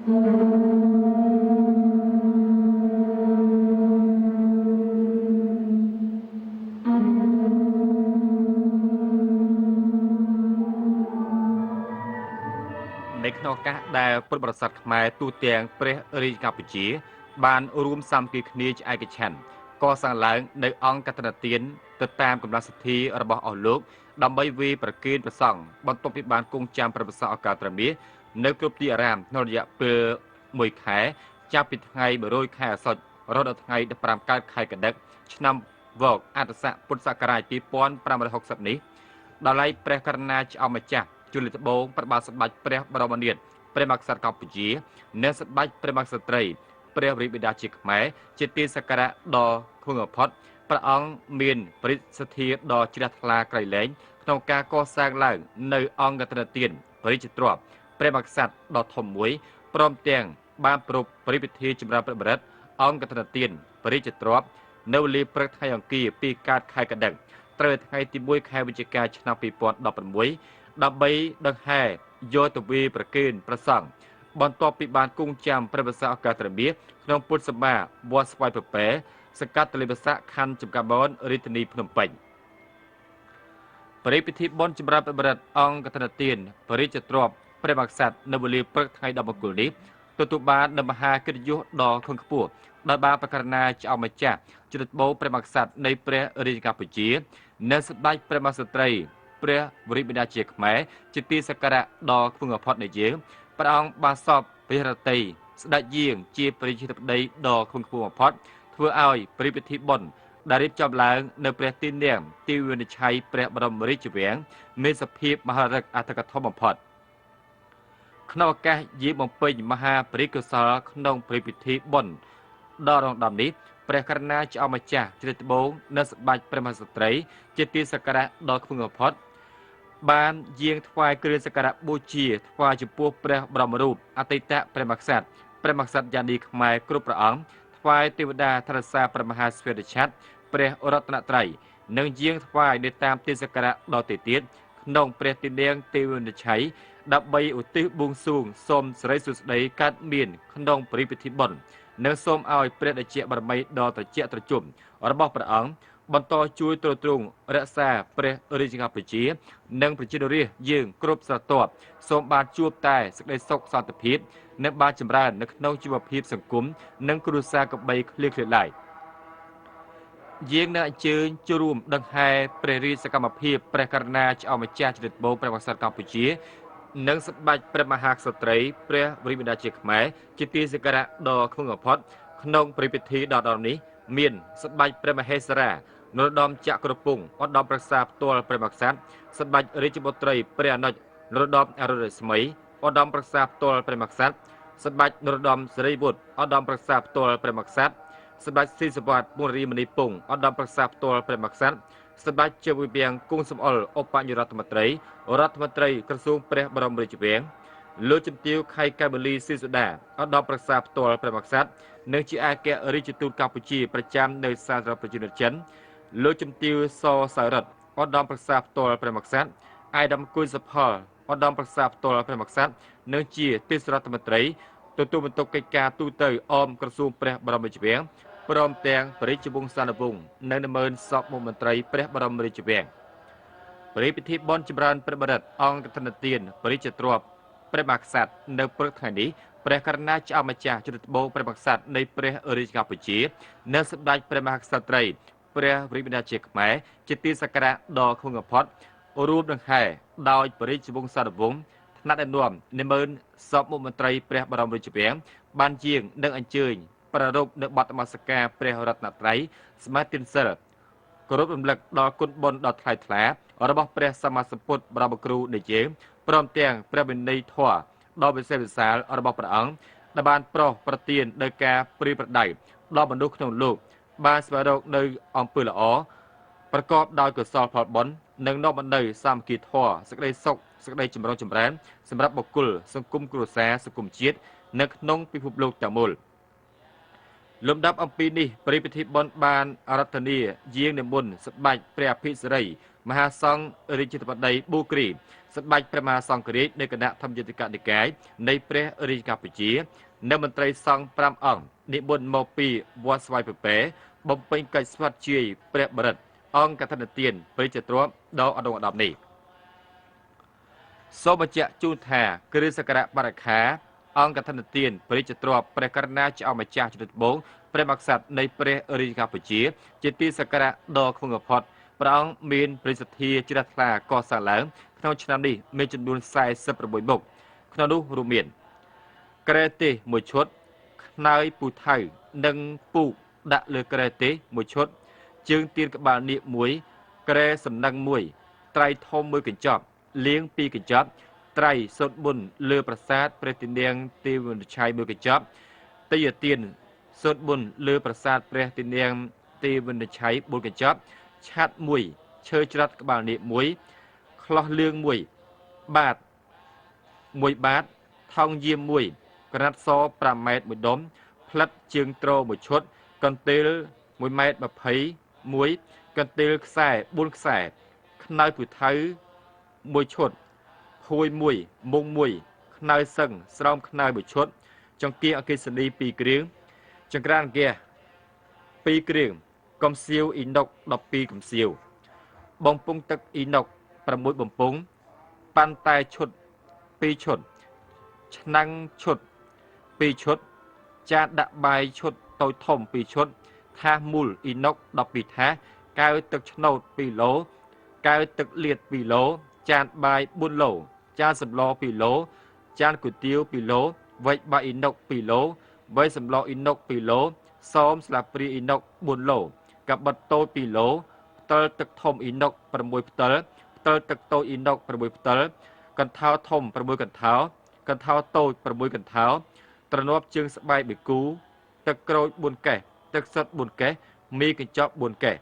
ในขณะการได้พุทธบริษัทขมายตูเตียงเปรริกัปจีบานรวมสามกีคณีจไอกชันก็สั่งหลังในองค์กัตนาเตียนติดตามกำลังสถีระบบออกลูกดำใบวีประเกณฑ์ประสังบรรทพิบาลกรุงจามประวัติศาสตร์อากาศตรมีในกรุปตีอารามนรยะเปลือมวยแขจะปิดไงบริโภคแขสดรถไงดับปรามการไข่กระเด็กชนำวอกอัตสะพุทธศักราชปีปอนประมาณ60นี้ดาไลเปรกรณาจะเอามาจากจุลิตโบงประบาสบัดเปรบรมเนียดเปรมักษกัมพูชีเนสบัดเปรมักษตรีเปรริบิดาจิกแม้จิตติสกัดดอคุงพอดพระองค์มีนปริสถีดอจิรัตลาไกรเลงขนมกาก่อสร้างหลังในองค์กัตนเตียนปริจิตรอบเปรมักษดอทมวยพร้อมเตียงบานปรุปริพิธีจุฬาประดับองค์กัตนเตียนปริจิตรอบเนวลีประเทศอังกฤษปีการไข่กระดังเตอร์ไทยติบุยไข่วิจิกาชนะปีปอดดอกเป็นมวยดับใบดังแห่โยตวีประเกณฑ์ประสังบรรทปิบาลกุ้งจำประวัติศาสตร์อากาศตรมีขนมปุตสมาบัวสไวเปะสกัดตลิบสะคันจุกาบอนริทนีพนมเปญปริพิธีบนจุบราประดับองกัตนเตียนปริจตรอบประมักษัตริย์นบุรีประไทยดอกมกุลนี้ตุบาลนมหากิจยุดอคงขบวนดาบาประการนาจะเอามาจากจุดโบประมักษัตริย์ในเปรอริกาปุจีเนสบายประมักษตรีเปรบริบิดาเจกแม้จิตติสกัดดอคุงพอดในเยื้องพระองค์บาสอบปิรตีสดาเยียงจีปริจิตได้ดอคุงคุงพอดเพื่อเอาปริพิธีบนดาริบจอมล้างในเปรตินเนียมติวินชัยเปรบรมริจเวียงมีสภีมหารักอัตกทอมพอดขณะแก่ยีบมเปยมหาปริกษาขนมปริพิธีบนดอรองดำนี้เปรกรณาจะเอามาจากจิตโบงเนสบัยประมาสตรีจิตติสกัดดอคุงพอดบานเยียงทวายเกลือสกัดบูชีทวายจุปูเปรบรมรูปอติตะเปรมักษัตริย์ยานีขมายกรุปประอังทวายเทวดาทรสาประมหาสเวดชัดเปรอรัตนตรัยหนึ่งเยียงทวายในตามติสกัดดอติเตียนนองเปรติเนียงเทวินชัยดับใบอุติบุงสูงสมสไรสุดใดกัดเมียนขนองปริพิธิบนเนื้อส้มเอาเปรตเจียบรมีดอตเจียตรจุ่มระบบประอังบรรทอช่วยตัวตรงรักษาเปรอริจิกาปจีนังปจิโดรียืงกรุบสตอบสมบาจูบตายสักได้ซกสันตพิษนักบาจำรานักนองจีวพิษสังกุมนังกรุษากับใบเคลียร์ไหลยืงนักเชิญจูรุมดังไฮเปรริสกรรมพิษเปรกรณาจะเอามาแจกจิตโบประวัติศาสตร์กัมพูชีนังสบายประมหาสตรีเปรบริบิดาเจกแม้จิตติสกัดดอคุงพอดขนมปริพิธีดอนี้เมียนสบายประมเหสรานรดอมจักรปุ่งอดอมประสาบตัวประมักษัตริย์สบายริจิบตรีเปรียนนรดอมอรุณสมัยอดอมประสาบตัวประมักษัตริย์สบายนรดอมสรีบุตรอดอมประสาบตัวประมักษัตริย์สบายศิสวัสดิ์บุรีมณีปุ่งอดอมประสาบตัวประมักษัตริย์สบายเจวิเบียงกุ้งสมอลอปัญญรัฐมนตรีกระทรวงเปรบรมริจิเวียงลูจิมติวไข่กาเบลีซิสุดาอดอมประสาบตัวประมักษัตริย์เนื่องจากอาเกอริจิตูกัมพูชีประจำในสาธารณประชาชนลูกจุมติวโซสารัดอดอมประสาบตัวประมักษัตริย์ไอดัมกุลสพอลอดอมประสาบตัวประมักษัตริย์เนื่องจากติสรัฐมนตรีตัวบรรทุกกิจการตู้เตยอมกระทรวงเปรบรมริจเวียงพร้อมแตงปริจิบุงสานบุงในดำเนินสอบมนตรีเปรบรมริจเวียงปริพิธีบอลจิบรันประบัดองกัตนเตียนปริจิตรวบเปรมักษัตริย์ในประเทศนี้เปรกรณาจะเอามาจากจุดโบเปรมักษัตริย์ในเปรอริจิกาปุจีเนื้อสบายเปรมักษัตริย์เปรบริบิดาเจกแม้จิตติสกัดดอคุงพอดรูปดังไฮดาวปริจิบุงสารวงธนัดนวมในเมืองสอบมุมตรีเปรบรมริจเวียงบานเจียงเนื้ออัญเชิญประรบเนื้อบัตรมาสกาเปรรัตนตรัยสมาตินเซอร์กรุบลำเล็กดอกุนบนดอไทยแถลระบบเปรสมาสปุตบราบครูในเจียงพร้อมเตียงเปรบินในทั่วดอเป็นเซลล์สารระบบประอังดบานโปรประเตียนโดยการปริประดัยดอบรรลุขนมลูกบานสวรรค์ในองปืนละอประกอบดาวเกิดซอลพอดบอลหนึ่งนอกบันไดสามกีทั่วสักได้ซกสักได้จุ่มร้อนจุ่มแรงสำหรับบุคคลสังคมกรุษาสังคมจีดนักนงพิภพโลกจากมูลลมดับอัมปีนี้ปริพิธีบอลบานอารัตนีเยียงในมุนสบายเปรียพิสไรมหาสังอริจิตปัดใดบูกรี សម្ដេចព្រះមហាសង្ឃរាជនៃគណៈធម្មយុត្តិកនិកាយនៃព្រះរាជាកម្ពុជានិងមន្ត្រីសង្ឃ5អង្គនិមន្តមកពីវត្តស្វាយពពែបំពេញកិច្ចស្វាគមន៍ជាព្រះបរិត្តអង្គកឋិនទានព្រះជាទ្រព្យដ៏ឧត្តមឧត្តមនេះសូមបញ្ជាក់ជូនថាគ្រិស្តសករាជបរិខាអង្គកឋិនទានព្រះជាទ្រព្យព្រះករុណាចៅម្ចាស់ជំនឿត្បូងព្រះមក្សត្រនៃព្រះរាជាកម្ពុជាជាទីសក្ការៈដ៏ខ្ពង់បំផុតព្រះអង្គមានព្រះសទ្ធាជ្រះថ្លាកសាងឡើងក្នុងឆ្នាំនេះមានចំនួន46មុខក្នុងនោះរួមមានក្រែទេសមួយឈុតខ្នើយពូថៅនិងពូកដាក់លើក្រែទេសមួយឈុតជើងទៀនក្បាលនាគមួយក្រែសំណឹងមួយត្រៃធំមួយកញ្ចប់លៀងពីរកញ្ចប់ត្រៃសុតបុនលើប្រាសាទព្រះទីនាងទេវនិច្ឆ័យមួយកញ្ចប់តេយ្យទានសុតបុនលើប្រាសាទព្រះទីនាងទេវនិច្ឆ័យ4កញ្ចប់ឆាត់មួយឈើច្រាត់ក្បាលនាគមួយខ្លោះលឿងមួយបាតថោងយាមមួយក្រណាត់ស5ម៉ែត្រមួយដុំផ្លិតជើងទ្រមួយឈុតកន្ទេល1ម៉ែត្រ21កន្ទេលខ្សែ4ខ្សែខ្នើយពូថៅមួយឈុតហួយមួយមុងមួយខ្នើយសឹងស្រោមខ្នើយមួយឈុតចង្គៀងអកេសនី2គ្រឿងចង្ក្រានហ្គាស2គ្រឿងកំសៀវអ៊ីណុក12កំសៀវបំពង់ទឹកអ៊ីណុក6បំពង់ប៉ាន់តែឈុត2ឈុតឆ្នាំងឈុត2ឈុតចានដាក់បាយឈុតតូចធំ2ឈុតថាសមូលអ៊ីណុក12ថាសកែវទឹកឆ្នោត2ឡូកែវទឹកលាត2ឡូចានបាយ4ឡូចានសម្ល2ឡូចានគុយទាវ2ឡូវែកបាយអ៊ីណុក2ឡូវែកសម្លអ៊ីណុក2ឡូសមស្លាបព្រាអ៊ីណុក4ឡូកាបិតតូច2ឡូផ្តិលទឹកធំអ៊ីណុក6ផ្តិលផ្តិលទឹកតូចអ៊ីណុក6ផ្តិលកន្ថោធំ6កន្ថោកន្ថោតូច6កន្ថោទ្រនាប់ជើងស្បែក1គូទឹកក្រូច4កេសទឹកសុទ្ធ4កេសមីកញ្ចប់4កេស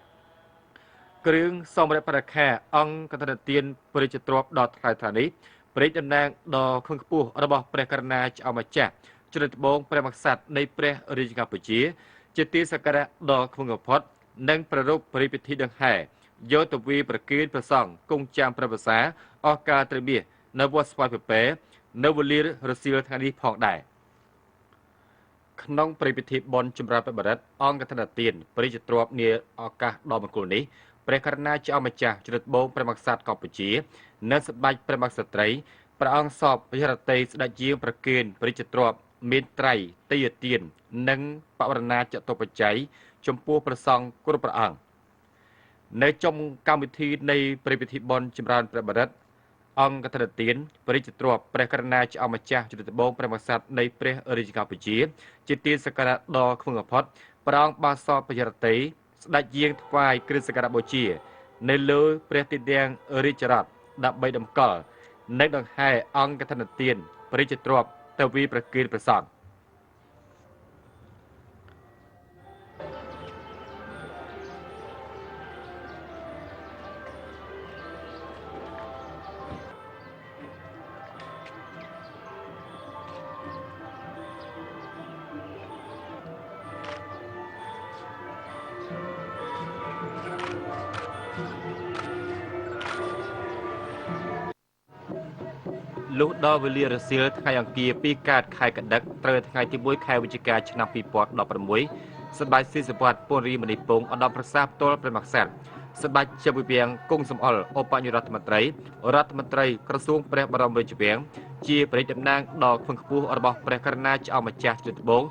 គ្រឿងសម្រាប់បរិខាអង្គកឋិនទានព្រះរាជទ្រព្យដ៏ថ្លៃថ្លានេះព្រះរាជតំណាងដ៏ខ្ពង់ខ្ពស់របស់ព្រះករុណាចៅម្ចាស់ជំនឿត្បូងព្រះមក្សត្រនៃព្រះរាជាកម្ពុជាជាទីសក្ការៈដ៏ខ្ពង់បំផុតនិងប្រារព្ធព្រះរាជពិធីដង្ហែយកទៅវាប្រគេនព្រះសង្ឃគង់ចាំព្រះវស្សាអស់កាលត្រីមាសនៅវត្តស្វាយពពែនៅវេលារសៀលថ្ងៃនេះផងដែរក្នុងព្រះពិធីបុណ្យចម្រើនព្រះបរិត្តអង្គកឋិនទានព្រះរាជទ្រព្យនាឱកាសដ៏មង្គលនេះព្រះករុណាចៅម្ចាស់ជំនឿត្បូងព្រះមក្សត្រកម្ពុជានិងសម្ដេចព្រះមក្សត្រីព្រះអង្គសពវិហារតីស្ដេចយាងប្រគេនព្រះរាជទ្រព្យមានត្រៃតេយ្យទាននិងបវរណាចតុបច្ច័យចំពោះព្រះសង្ឃគ្រប់ព្រះអង្គនៅtrongកម្មវិធីនៃព្រះពិធីបុណ្យចម្រើនព្រះបរិត្តអង្គកឋិនទានព្រះរាជទ្រព្យព្រះករុណាចៅម្ចាស់ជំនឿត្បូងព្រះមក្សត្រនៃព្រះរាជាកម្ពុជាជាទីសក្ការៈដ៏ខ្ពង់បំផុតព្រះអង្គបានសពវិហារតីស្ដេចយាងថ្វាយគ្រឿងសក្ការៈបូជានៅលើព្រះទីនាំងរាជរថដើម្បីតម្កល់និងដង្ហែអង្គកឋិនទានព្រះរាជទ្រព្យទៅវាប្រគេនព្រះសង្ឃលុះដល់វេលារសៀលថ្ងៃអង្គារ2កើតខែកដិកត្រូវថ្ងៃទី1ខែវិច្ឆិកាឆ្នាំ2016សម្ដេចស៊ីសវត្តពនរីមនីពងឧត្តមប្រសាផ្ទាល់ព្រះមក្សត្រសម្ដេចជាវិវាំងគង់សំអល់ឧបនាយករដ្ឋមន្ត្រីក្រសួងព្រះបរមរាជវាំងជាព្រះរាជតំណាងដ៏ខ្ពង់ខ្ពស់របស់ព្រះករុណាចៅម្ចាស់ជំនឿត្បូង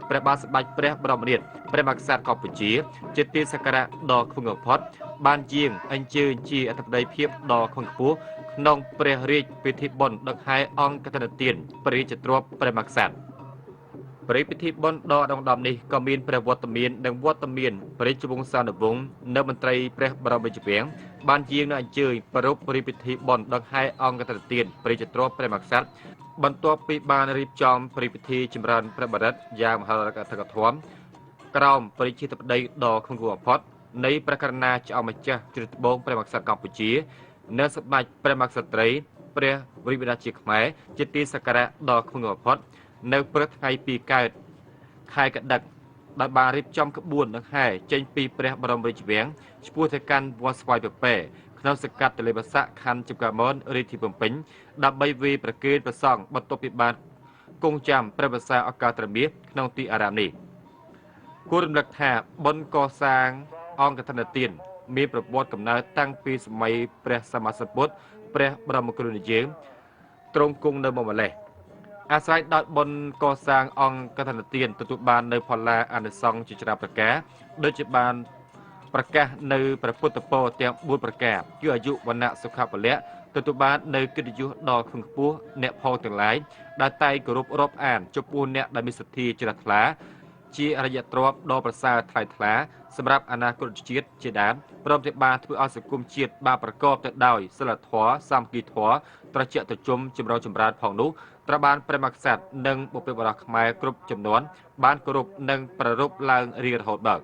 ព្រះបាទសម្ដេចព្រះបរមរាជព្រះមក្សត្រកម្ពុជាជាទីសក្ការៈដ៏ខ្ពង់បំផុតបានយាងអញ្ជើញជាអធិបតីភាពដ៏ខ្ពង់ខ្ពស់ក្នុងព្រះរាជពិធីបុណ្យដង្ហែអង្គកឋិនទានព្រះរាជទ្រព្យព្រះមក្សត្រព្រះពិធីបុណ្យដ៏ឧត្តមនេះក៏មានព្រះវត្តមាននិងវត្តមានព្រះរាជវង្សានុវង្សនៅមន្ត្រីព្រះបរមរាជវាំងបានយាងនៅអញ្ជើញប្រារព្ធព្រះពិធីបុណ្យដង្ហែអង្គកឋិនទានព្រះរាជទ្រព្យព្រះមក្សត្របន្ទាប់ពីបានរៀបចំព្រះពិធីចម្រើនព្រះបរិត្តយ៉ាងមហោរថកធម៌ក្រោមព្រះរាជាធិបតីដ៏ខ្ពង់ខ្ពស់បំផុតនៃព្រះករុណាចៅម្ចាស់ជំនឿត្បូងព្រះមក្សត្រកម្ពុជានៅសម្ដេចព្រះមក្សត្រីព្រះវិរិយជាខ្មែរជាទីសក្ការៈដ៏ខ្ពង់បំផុតនៅព្រឹកថ្ងៃ2កើតខែកដិកដោយបានរៀបចំក្បួនដង្ហែចេញពីព្រះបរមរាជវាំងឆ្ពោះទៅកាន់វត្តស្វាយពពែ ក្នុងសកាត់ទលេបស័កខណ្ឌចំការមនរាជធានីភ្នំពេញដើម្បីវាប្រគេនព្រះសង្ឃបន្ទាប់ពីបានគង់ចាំព្រះបសាឱកាសត្រមាសក្នុងទីអារាមនេះគួររំលឹកថាបុណ្យកសាងអង្គកឋិនទានមានប្រវត្តិកំណើតតាំងពីសម័យព្រះសម្មាសម្ពុទ្ធព្រះបរមគ្រូនិយើងទ្រង់គង់នៅមកម្លេះអាស្រ័យដោយបុណ្យកសាងអង្គកឋិនទានទទួលបាននៅផល្លាអានិសង្សជាច្រើនប្រការដូចជាបានប្រកាសនៅព្រះពុទ្ធពរទាំង4ប្រការគឺអាយុវណ្ណៈសុខៈពលៈទទួលបាននៅកិត្តិយសដ៏ខ្ពង់ខ្ពស់អ្នកផលទាំងឡាយដែលតែងគោរពរាប់អានចំពោះអ្នកដែលមានសទ្ធាជ្រះថ្លាជាអរិយទ្រព្យដ៏ប្រសើរថ្លៃថ្លាសម្រាប់អនាគតជាតិជាដើមព្រមទាំងបានធ្វើឲ្យសង្គមជាតិបានប្រកបទៅដោយសិលធម៌សាមគ្គីធម៌ត្រជាក់ត្រជុំចម្រុងចម្រើនផងនោះត្រូវបានព្រះមហាក្សត្រនិងបុព្វបុរសខ្មែរគ្រប់ចំនួនបានគោរពនិងប្រារព្ធឡើងរៀងរហូតដល់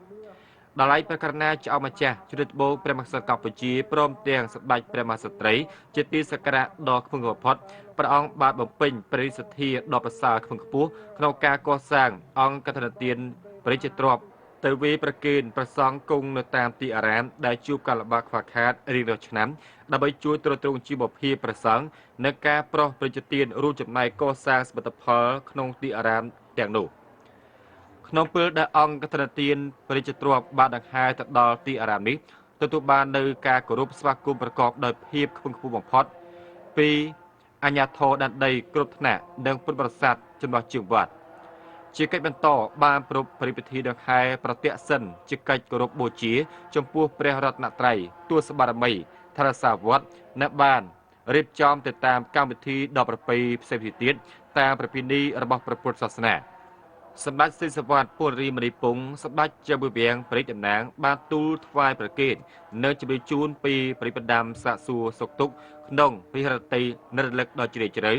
ដល់ឯព្រះករុណាចៅម្ចាស់ជ្រាបត្បូងព្រះមហាក្សត្រកម្ពុជាព្រមទាំងសម្ដេចព្រះមហាក្សត្រីជាទីសក្ការៈដ៏ខ្ពង់បំផុតព្រះអង្គបានបំពេញព្រះរាជសទ្ធាដ៏ប្រសើរខ្ពង់ខ្ពស់ក្នុងការកសាងអង្គកឋិនទានព្រះរាជទ្រព្យទៅវាប្រគេនព្រះសង្ឃគង់នៅតាមទីអារាមដែលជួបការលំបាកខ្វះខាតរៀងរាល់ឆ្នាំដើម្បីជួយទ្រទ្រង់ជីវភាពព្រះសង្ឃនិងការប្រោសព្រះរាជទានរួមចំណែកកសាងសមិទ្ធផលក្នុងទីអារាមទាំងនោះក្នុងពេលដែលអង្គកឋិនទានព្រះរាជទ្រព្យបានដង្ហែទៅដល់ទីអារាមនេះទទួលបាននៅការគោរពស្វាគមន៍ប្រកបដោយភាពខ្ពង់ខ្ពស់បំផុតពីអាជ្ញាធរដែនដីគ្រប់ថ្នាក់និងពុទ្ធបរិស័ទចំនួនជាងវត្តជាកិច្ចបន្តបានប្រពៃពិធីដង្ហែប្រតិសិនជាកិច្ចគោរពបូជាចំពោះព្រះរតនត្រ័យទួសបារមីថរសាវត្តនៅបានរៀបចំទៅតាមកម្មវិធីដ៏ប្រពៃផ្សេងៗទៀតតាមប្រពៃណីរបស់ព្រះពុទ្ធសាសនាសម្ដេចសិទ្ធិសវត្តពលរីមនីពងសម្ដេចជាវិវាំងព្រះរាជតំណាងបានទូលថ្វាយប្រគេននៅជំរាបជូនពីព្រះបដាមសាកសួរសុខទុក្ខក្នុងពិរតីនិរលឹកដ៏ជ្រាលជ្រៅ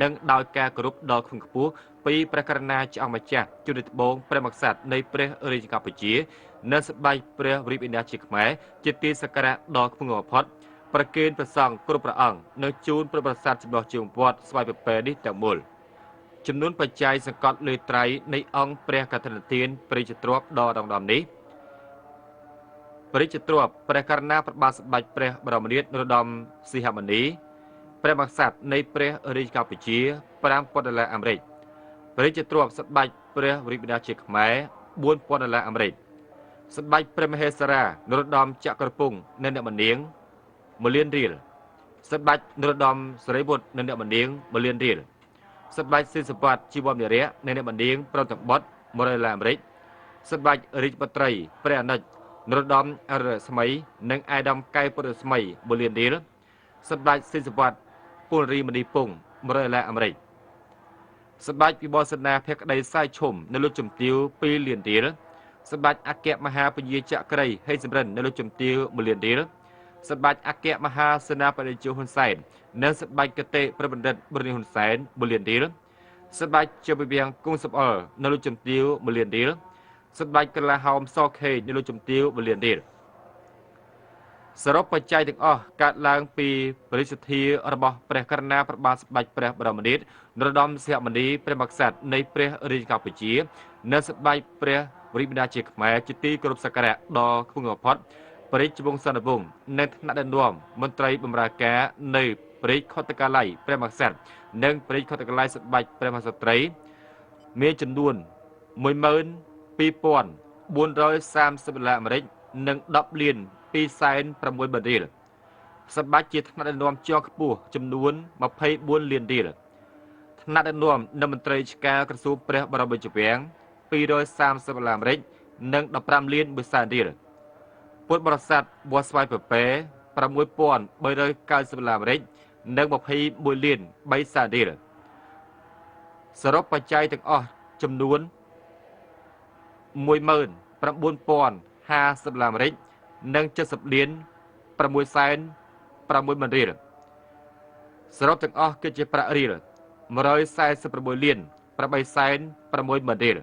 និងដោយការគោរពដ៏ខ្ពង់ខ្ពស់ពីព្រះករុណាចៅម្ចាស់ជំរាបត្បូងព្រះមហាក្សត្រនៃព្រះរាជាកម្ពុជានិងសម្ដេចព្រះរាជបិតាជាខ្មែរជាទីសក្ការៈដ៏ខ្ពង់បំផុតប្រគេនព្រះសង្ឃគ្រប់ព្រះអង្គនៅជូនព្រះបរិស័ទចំណោះជើងវត្តស្វ័យប្រពែនេះទាំងមូលចំនួនបច្ច័យសង្កត់លើត្រៃនៃអង្គព្រះកឋិនទានព្រះរាជទ្រព្យដ៏ដងដំនេះព្រះរាជទ្រព្យព្រះករុណាព្រះបាទសម្ដេចព្រះបរមនាថនរោត្តមសីហមុនីព្រះមហាក្សត្រនៃព្រះរាជាកម្ពុជា$5,000អាមេរិកព្រះរាជទ្រព្យសម្ដេចព្រះរាជបិតាជាខ្មែរ$4,000អាមេរិកសម្ដេចព្រះមហេសរានរោត្តមចក្រពង្សនៅអ្នកមនាង$1,000,000រៀលសម្ដេចនរោត្តមសរីវុឌ្ឍនៅអ្នកមនាង$1,000,000រៀលសម្ដេចសិទ្ធិសវត្តជីវមនិរៈនៅអ្នកមនាងព្រមទាំងបុត្រ$100អាមេរិកសម្ដេចរាជបុត្រីព្រះអនុជនរោត្តមអរិយស្មីនិងអាយដាមកែវពុទ្ធស្មី$1,000,000រៀលសម្ដេចសិទ្ធិសវត្តពលរីមនីពង$100អាមេរិកសម្ដេចវិបលសេនាភក្តីសាយឈុំនៅលោកជំទាវ$2,000,000រៀលសម្ដេចអគ្គមហាពញាចក្រីហេសំរិននៅលោកជំទាវ$1,000,000រៀលសម្ដេចអគ្គមហាសេនាបតីជហ៊ុនសែននិងសម្ដេចកតេព្រះបណ្ឌិតប៊ុនហ៊ុនសែន$1,000,000រៀលសម្ដេចជាវិវាំងគង់សំអល់នៅលោកជំទាវ$1,000,000រៀលសម្ដេចកលាហោមសខេនៅលោកជំទាវ$1,000,000រៀលសរុបបច្ច័យទាំងអស់កើតឡើងពីបរិសុទ្ធារបស់ព្រះករុណាព្រះបាទសម្ដេចព្រះបរមនាថនរោត្តមសីហមុនីព្រះមហាក្សត្រនៃព្រះរាជាកម្ពុជានិងសម្ដេចព្រះរាជបិតាជាខ្មែរជាទីគោរពសក្ការៈដ៏ខ្ពង់បំផុតព្រះរាជវង្សានុវង្សនិងថ្នាក់ដឹកនាំមន្ត្រីបម្រើការនៅព្រះរាជខុទ្ទកាល័យព្រះមហាក្សត្រនិងព្រះរាជខុទ្ទកាល័យសម្ដេចព្រះមហាក្សត្រីមានចំនួន$12,430អាមេរិកនិង$10,260,000រៀលសម្ដេចជាថ្នាក់ដឹកនាំជាន់ខ្ពស់ចំនួន$24,000,000រៀលថ្នាក់ដឹកនាំនិងមន្ត្រីរាជការក្រសួងព្រះបរមរាជវាំង$230អាមេរិកនិង$15,000,000រៀលពុទ្ធបរិស័ទវត្តស្វាយពពែ$6,390អាមេរិកនិង$21,300,000រៀលសរុបបច្ច័យទាំងអស់ចំនួន$19,050អាមេរិកនិង$70,660,000រៀលសរុបទាំងអស់គឺជាប្រាក់រៀល$146,860,000រៀល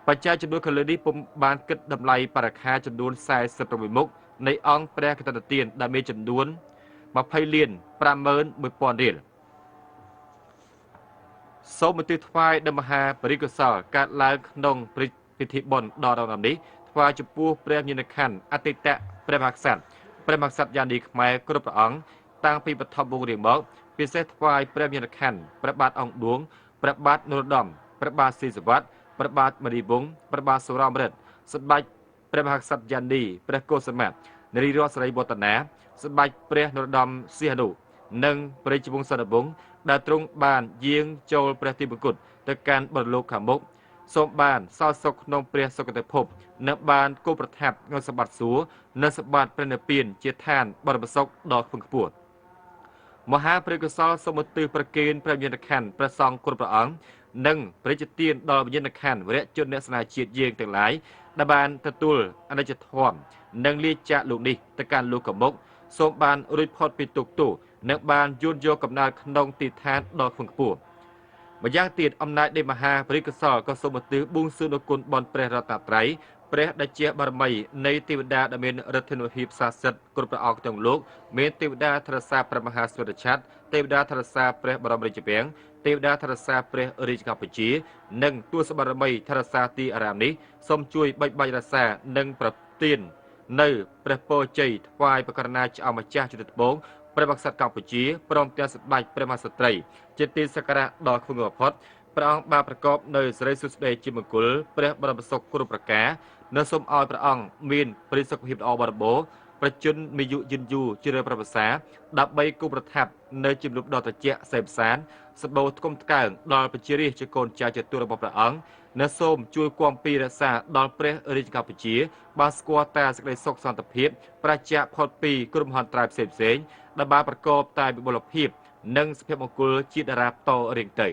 បច្ច័យចំនួនខាងលើនេះពុំបានគិតតម្លៃបរិក្ខារចំនួន46មុខនៃអង្គព្រះកឋិនទានដែលមានចំនួន$20,510,000រៀលសូមឧទ្ទិសថ្វាយដល់មហាបរិកុសលកើតឡើងក្នុងពិធីបុណ្យដ៏រំលឹកនេះថ្វាយចំពោះព្រះញាណក្ខន្ធអតីតព្រះមហាក្សត្រ ព្រះមហាក្សត្រយ៉ាងឌីខ្មែរគ្រប់ព្រះអង្គតាំងពីបឋមវង្សរៀងមកពិសេសថ្វាយព្រះវិញ្ញាណក្ខន្ធព្រះបាទអង្គឌួងព្រះបាទនរោត្តមព្រះបាទស៊ីសវត្តព្រះបាទមនីវង្សព្រះបាទសុរាមរិទ្ធសម្ដេចព្រះមហាក្សត្រយ៉ាងឌីព្រះកុសុមៈនារីរតន៍សិរីវឌ្ឍនាសម្ដេចព្រះនរោត្តមសីហនុនិងព្រះរាជវង្សសន្តិវង្សដែលទ្រង់បានយាងចូលព្រះទីបង្គត់ទៅកាន់បរលោកខាងមុខសូមបានសោយសុខក្នុងព្រះសុគតិភពនិងបានគោប្រថាប់ក្នុងសម្បត្តិសួគ៌និងសម្បត្តិព្រះនិព្វានជាឋានបរមសុខដ៏ខ្ពង់ខ្ពស់មហាព្រះកុសលសូមឧទ្ទិសប្រគេនព្រះវិញ្ញាណក្ខន្ធព្រះសង្ឃគ្រប់ព្រះអង្គនិងព្រះរាជទានដល់វិញ្ញាណក្ខន្ធវរៈជនអ្នកស្នេហាជាតិយើងទាំងឡាយដែលបានទទួលអនិច្ចធម៌និងលាចាកលោកនេះទៅកាន់លោកកមុកសូមបានរួចផុតពីទុក្ខទោសនិងបានយួនយកកំណើតក្នុងទីឋានដ៏ខ្ពង់ខ្ពស់ម្យ៉ាងទៀតអំណាចនៃមហាព្រះកុសលក៏សូមឧទ្ទិសបួងសួងដល់គុណបនព្រះរតនត្រ័យព្រះដែលជាបារមីនៃទេវតាដែលមានឫទ្ធិនុភាពសាសិទ្ធគ្រប់ព្រះអង្គទាំងលោកមានទេវតាធរសាព្រះមហាសុរឆ័ត្រទេវតាធរសាព្រះបរមរាជវាំងទេវតាធរសាព្រះរាជកម្ពុជានិងទួសបារមីធរសាទីអារាមនេះសូមជួយបិបាច់រក្សានិងប្រទាននៅព្រះពរជ័យថ្វាយបករណាចៅម្ចាស់ជំទាវត្បូងព្រះមហាក្សត្រកម្ពុជាព្រមទាំងសម្ដេចព្រះមហាក្សត្រីជាទីសក្ការៈដ៏ខ្ពង់បំផុតព្រះអង្គបានប្រកបនៅសិរីសួស្តីជាមង្គលព្រះបរមសុខគ្រប់ប្រការនិងសូមឲ្យព្រះអង្គមានព្រះសុខភាពល្អបរិបូរណ៍ប្រជជនមានយុយិនយូរជ្រាលប្រវត្តិសាដើម្បីគូប្រថាប់នៅជំនួបដ៏ត្រជាក់សេបសានសម្បូរថ្កុំថ្កើងដល់ប្រជារាស្ត្រជាកូនចៅជាទូរបស់ព្រះអង្គនិងសូមជួយគាំពីរក្សាដល់ព្រះរាជកម្ពុជាបានស្គាល់តែសេចក្តីសុខសន្តិភាពប្រជាផុតពីគ្រោះមហន្តរាយផ្សេងៗដែលបានប្រកបតែវិបុលភាពនិងសុភមង្គលជាតារាបន្តរៀងទៅ